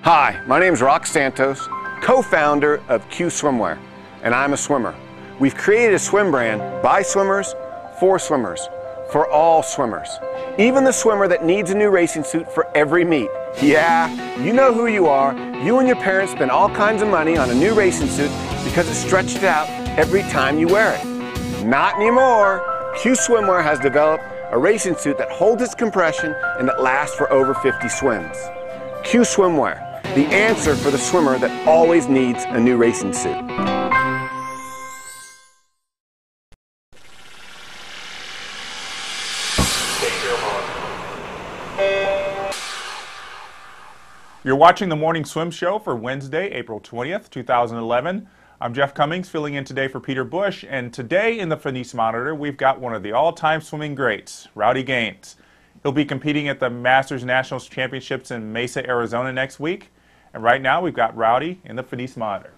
Hi, my name is Rock Santos, co-founder of Q Swimwear, and I'm a swimmer. We've created a swim brand by swimmers, for all swimmers. Even the swimmer that needs a new racing suit for every meet. Yeah, you know who you are. You and your parents spend all kinds of money on a new racing suit because it's stretched out every time you wear it. Not anymore. Q Swimwear has developed a racing suit that holds its compression and that lasts for over 50 swims. Q Swimwear, the answer for the swimmer that always needs a new racing suit. You're watching the Morning Swim Show for Wednesday, April 20th, 2011. I'm Jeff Cummings, filling in today for Peter Bush, and today in the Fenice Monitor, we've got one of the all-time swimming greats, Rowdy Gaines. He'll be competing at the Masters Nationals Championships in Mesa, Arizona next week, and right now we've got Rowdy in the Fenice Monitor.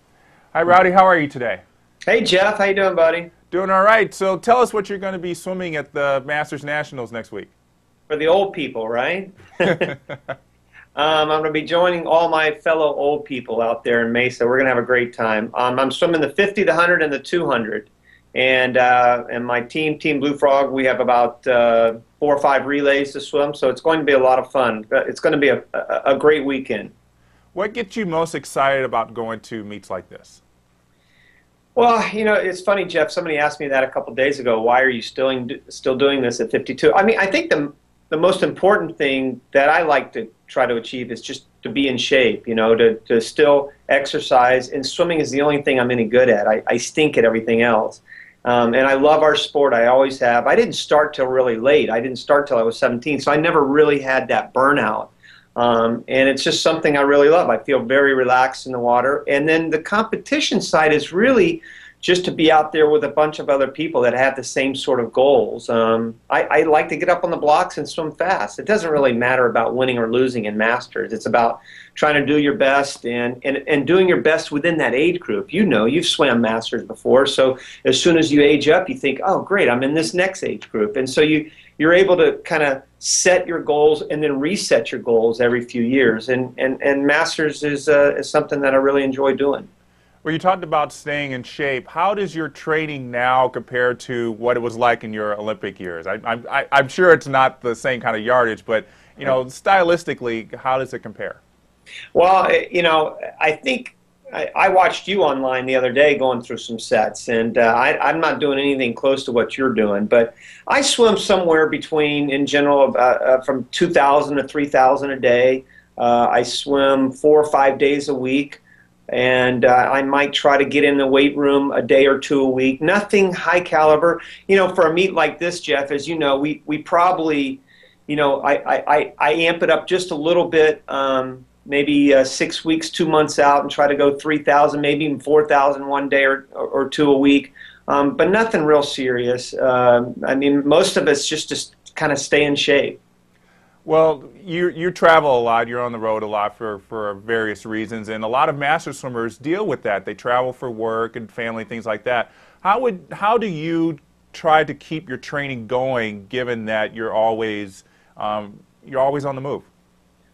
Hi, Rowdy, how are you today? Hey, Jeff, how you doing, buddy? Doing all right. So tell us what you're going to be swimming at the Masters Nationals next week. For the old people, right? I'm going to be joining all my fellow old people out there in Mesa. We're going to have a great time. I'm swimming the 50, the 100, and the 200. And my team, Team Blue Frog, we have about 4 or 5 relays to swim, so it's going to be a lot of fun. It's going to be a great weekend. What gets you most excited about going to meets like this? Well, you know, it's funny, Jeff. Somebody asked me that a couple of days ago. Why are you still doing this at 52? I mean, I think the most important thing that I like to try to achieve is just to be in shape, you know, to still exercise. And swimming is the only thing I'm any good at. I stink at everything else. And I love our sport. I always have. I didn't start till really late. I didn't start till I was 17, so I never really had that burnout. And it's just something I really love. I feel very relaxed in the water. And then the competition side is really just to be out there with a bunch of other people that have the same sort of goals. I like to get up on the blocks and swim fast. It doesn't really matter about winning or losing in Masters. It's about trying to do your best and doing your best within that age group. You know, you've swam Masters before, so as soon as you age up, you think, oh, great, I'm in this next age group. And so you're able to kind of set your goals and then reset your goals every few years. And Masters is something that I really enjoy doing. Well, you talked about staying in shape. How does your training now compare to what it was like in your Olympic years? I'm sure it's not the same kind of yardage, but you know, stylistically, how does it compare? Well, you know, I think I watched you online the other day going through some sets, and I'm not doing anything close to what you're doing, but I swim somewhere between, in general, from 2,000 to 3,000 a day. I swim 4 or 5 days a week. And I might try to get in the weight room a day or 2 a week. Nothing high caliber. You know, for a meet like this, Jeff, as you know, we probably, you know, I amp it up just a little bit, maybe 6 weeks, 2 months out, and try to go 3,000, maybe even 4,000 one day or 2 a week. But nothing real serious. I mean, most of it's just to kind of stay in shape. Well, you travel a lot, you're on the road a lot for various reasons, and a lot of master swimmers deal with that. They travel for work and family, things like that. How do you try to keep your training going, given that you're always on the move?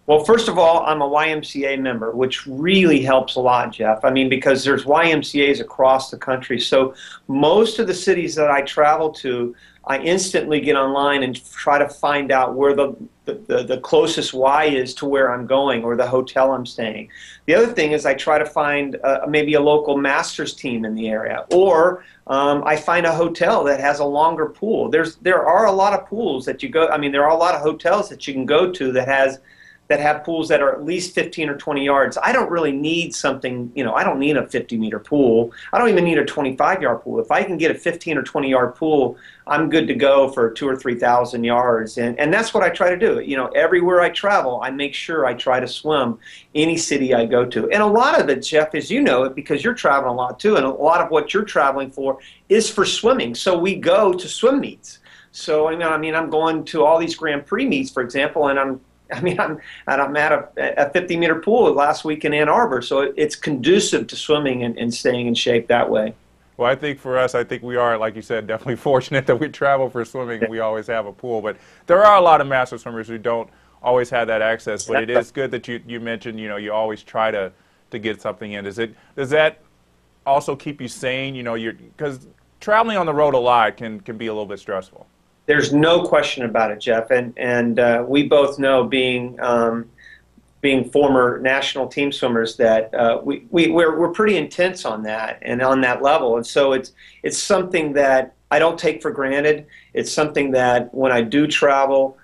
Well, first of all, I'm a YMCA member, which really helps a lot, Jeff. I mean, because there's YMCAs across the country. So most of the cities that I travel to, I instantly get online and try to find out where the closest Y is to where I'm going or the hotel I'm staying. The other thing is I try to find maybe a local Masters team in the area, or I find a hotel that has a longer pool. There are a lot of pools that you go. I mean, there are a lot of hotels that you can go to that have pools that are at least 15 or 20 yards. I don't really need something, you know, I don't need a 50-meter pool. I don't even need a 25-yard pool. If I can get a 15 or 20-yard pool, I'm good to go for 2,000 or 3,000 yards. And that's what I try to do. You know, everywhere I travel, I make sure I try to swim any city I go to. And a lot of it, Jeff, as you know, because you're traveling a lot too, and a lot of what you're traveling for is for swimming. So we go to swim meets. So, I mean, I'm going to all these Grand Prix meets, for example, and I'm at a 50-meter pool last week in Ann Arbor, so it's conducive to swimming and staying in shape that way. Well, I think for us, I think we are, like you said, definitely fortunate that we travel for swimming and we always have a pool. But there are a lot of master swimmers who don't always had that access. But it is good that you mentioned, you always try to get something in. Does that also keep you sane? Because traveling on the road a lot can be a little bit stressful. There's no question about it, Jeff, and we both know, being former national team swimmers, that we're pretty intense on that and on that level, and so it's something that I don't take for granted. It's something that when I do travel,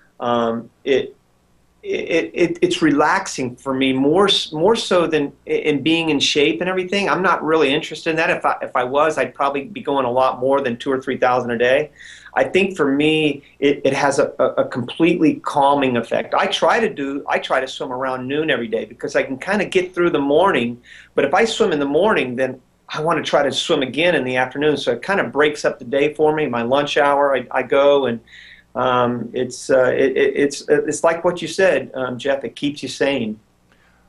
it's relaxing for me, more so than in being in shape and everything. I'm not really interested in that. If I was, I'd probably be going a lot more than 2,000 or 3,000 a day. I think for me, it has a completely calming effect. I try to swim around noon every day because I can kind of get through the morning. But if I swim in the morning, then I want to try to swim again in the afternoon. So it kind of breaks up the day for me. My lunch hour, I go, and it's like what you said, Jeff. It keeps you sane.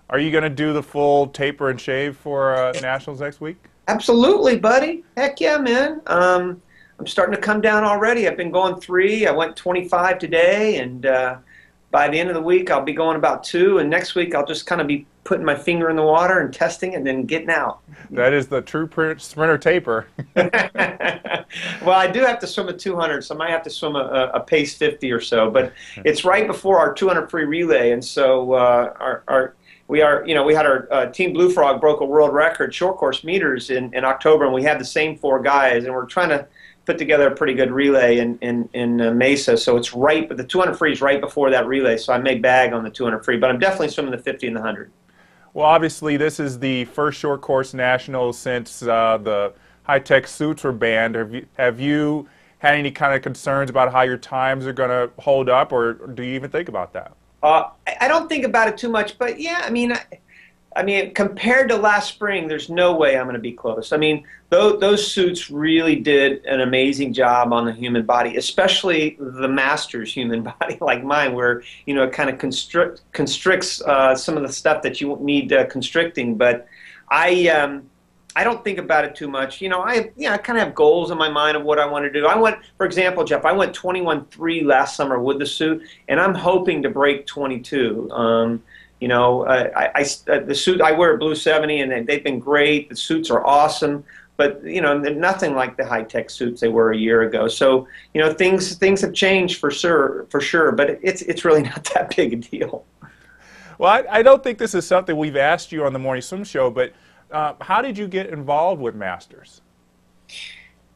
Are you going to do the full taper and shave for Nationals next week? Absolutely, buddy. Heck yeah, man. I'm starting to come down already. I've been going 3. I went 25 today, and by the end of the week, I'll be going about 2. And next week, I'll just kind of be putting my finger in the water and testing and then getting out. That is the true sprinter taper. Well, I do have to swim a 200, so I might have to swim a pace 50 or so. But it's right before our 200 free relay, and so we had our Team Blue Frog broke a world record short course meters in October, and we had the same 4 guys, and we're trying to put together a pretty good relay in Mesa. So it's right, but the 200 free is right before that relay, so I may bag on the 200 free, but I'm definitely swimming the 50 and the 100. Well, obviously, this is the first short course national since the high-tech suits were banned. Have you had any kind of concerns about how your times are going to hold up, or do you even think about that? I don't think about it too much, but yeah, I mean, compared to last spring, there's no way I'm going to be close. I mean, those suits really did an amazing job on the human body, especially the master's human body like mine, where it kind of constricts some of the stuff that you need constricting. But I don't think about it too much. I kind of have goals in my mind of what I want to do. For example, Jeff, I went 21.3 last summer with the suit, and I'm hoping to break 22. The suit, I wear a Blue 70, and they've been great. The suits are awesome, but they're nothing like the high-tech suits they were a year ago. So things have changed for sure, but it's really not that big a deal. Well, I don't think this is something we've asked you on the Morning Swim Show, but how did you get involved with Masters?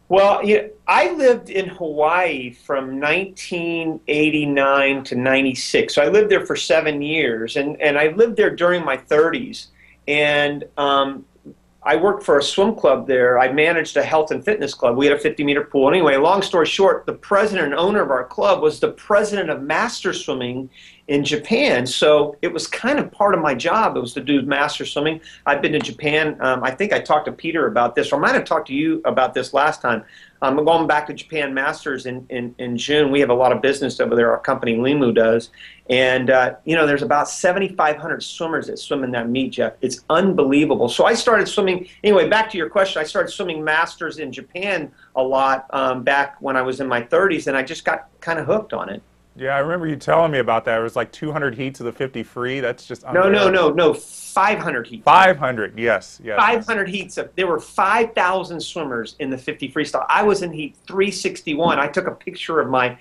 Well, I lived in Hawaii from 1989 to 96. So I lived there for 7 years, and I lived there during my 30s. And I worked for a swim club there. I managed a health and fitness club. We had a 50-meter pool. Anyway, long story short, the president and owner of our club was the president of master swimming in Japan. So it was kind of part of my job. It was to do master swimming. I've been to Japan. I think I talked to Peter about this, or I might have talked to you about this last time. I'm going back to Japan Masters in June. We have a lot of business over there. Our company Limu does. And, there's about 7,500 swimmers that swim in that meet, Jeff. It's unbelievable. So I started swimming. Anyway, back to your question. I started swimming Masters in Japan a lot back when I was in my 30s, and I just got kind of hooked on it. Yeah, I remember you telling me about that. It was like 200 heats of the 50 free. That's just No, 500 heats. 500, yes. 500 heats. There were 5,000 swimmers in the 50 freestyle. I was in heat 361. I took a picture of my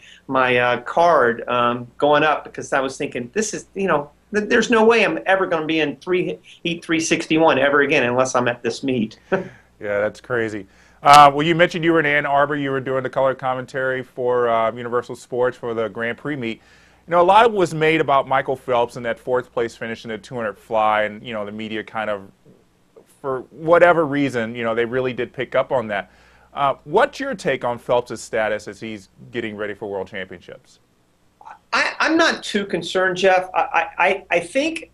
card going up because I was thinking, this is, there's no way I'm ever going to be in heat 361 ever again unless I'm at this meet. Yeah, that's crazy. Well, you mentioned you were in Ann Arbor. You were doing the color commentary for Universal Sports for the Grand Prix meet. A lot was made about Michael Phelps and that 4th place finish in the 200 fly, and the media kind of, for whatever reason, they really did pick up on that. What's your take on Phelps' status as he's getting ready for World Championships? I'm not too concerned, Jeff. I think.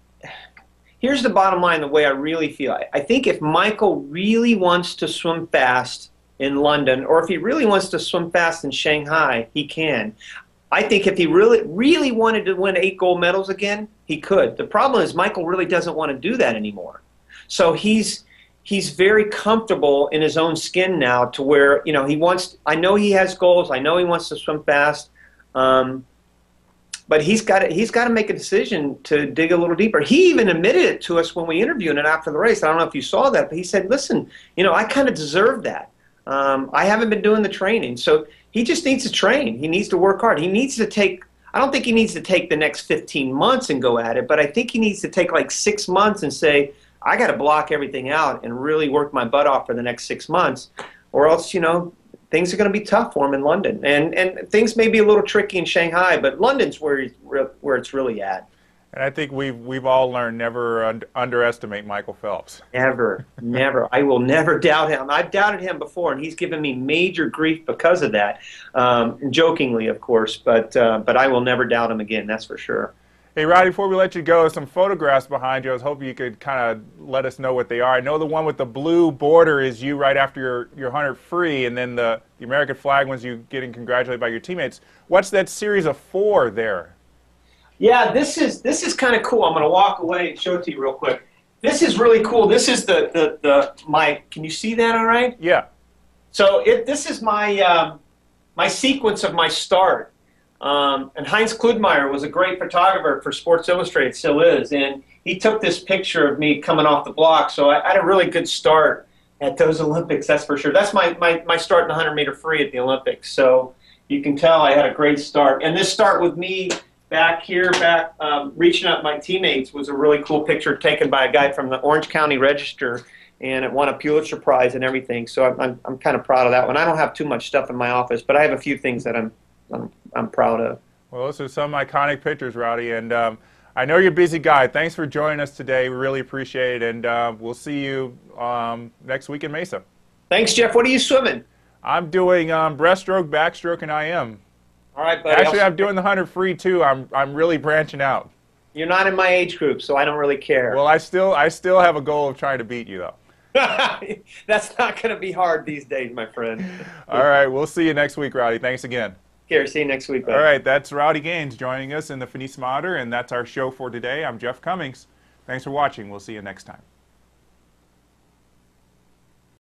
Here's the bottom line, the way I really feel. I think if Michael really wants to swim fast in London, or if he really wants to swim fast in Shanghai, he can. I think if he really wanted to win 8 gold medals again, he could. The problem is Michael really doesn't want to do that anymore. So he's very comfortable in his own skin now to where, he wants, I know he has goals, I know he wants to swim fast. but he's got to make a decision to dig a little deeper. He even admitted it to us when we interviewed him after the race. I don't know if you saw that, but he said, listen, I kind of deserve that. I haven't been doing the training. So he just needs to train. He needs to work hard. He needs to take, I don't think he needs to take the next 15 months and go at it, but I think he needs to take like 6 months and say, I got to block everything out and really work my butt off for the next 6 months, or else, things are going to be tough for him in London. And things may be a little tricky in Shanghai, but London's where it's really at. And I think we've all learned never underestimate Michael Phelps. Never, never. I will never doubt him. I've doubted him before, and he's given me major grief because of that. Jokingly, of course, but I will never doubt him again. That's for sure. Hey, Rowdy, before we let you go, some photographs behind you. I was hoping you could kind of let us know what they are. I know the one with the blue border is you right after your 100 free, and then the American flag one's you getting congratulated by your teammates. What's that series of 4 there? Yeah, this is kind of cool. I'm going to walk away and show it to you real quick. This is really cool. This is my. Can you see that all right? Yeah. So this is my my sequence of my start. And Heinz Kludmeyer was a great photographer for Sports Illustrated, still is, and he took this picture of me coming off the block. So I had a really good start at those Olympics, that's for sure. That's my start in the 100-meter free at the Olympics. So you can tell I had a great start. And this start with me back here, reaching out my teammates, was a really cool picture taken by a guy from the Orange County Register, and it won a Pulitzer Prize and everything. So I'm kind of proud of that one. I don't have too much stuff in my office, but I have a few things that I'm proud of. Well, those are some iconic pictures, Rowdy, and I know you're a busy guy. Thanks for joining us today. We really appreciate it, and we'll see you next week in Mesa. Thanks, Jeff. What are you swimming? I'm doing breaststroke, backstroke, and IM. All right, buddy. Actually, I'm doing the 100 free too. I'm really branching out. You're not in my age group, so I don't really care. Well, I still have a goal of trying to beat you, though. That's not going to be hard these days, my friend. All right, we'll see you next week, Rowdy. Thanks again. Here, see you next week, buddy. All right, that's Rowdy Gaines joining us in the Finis Monitor, and that's our show for today. I'm Jeff Cummings. Thanks for watching. We'll see you next time.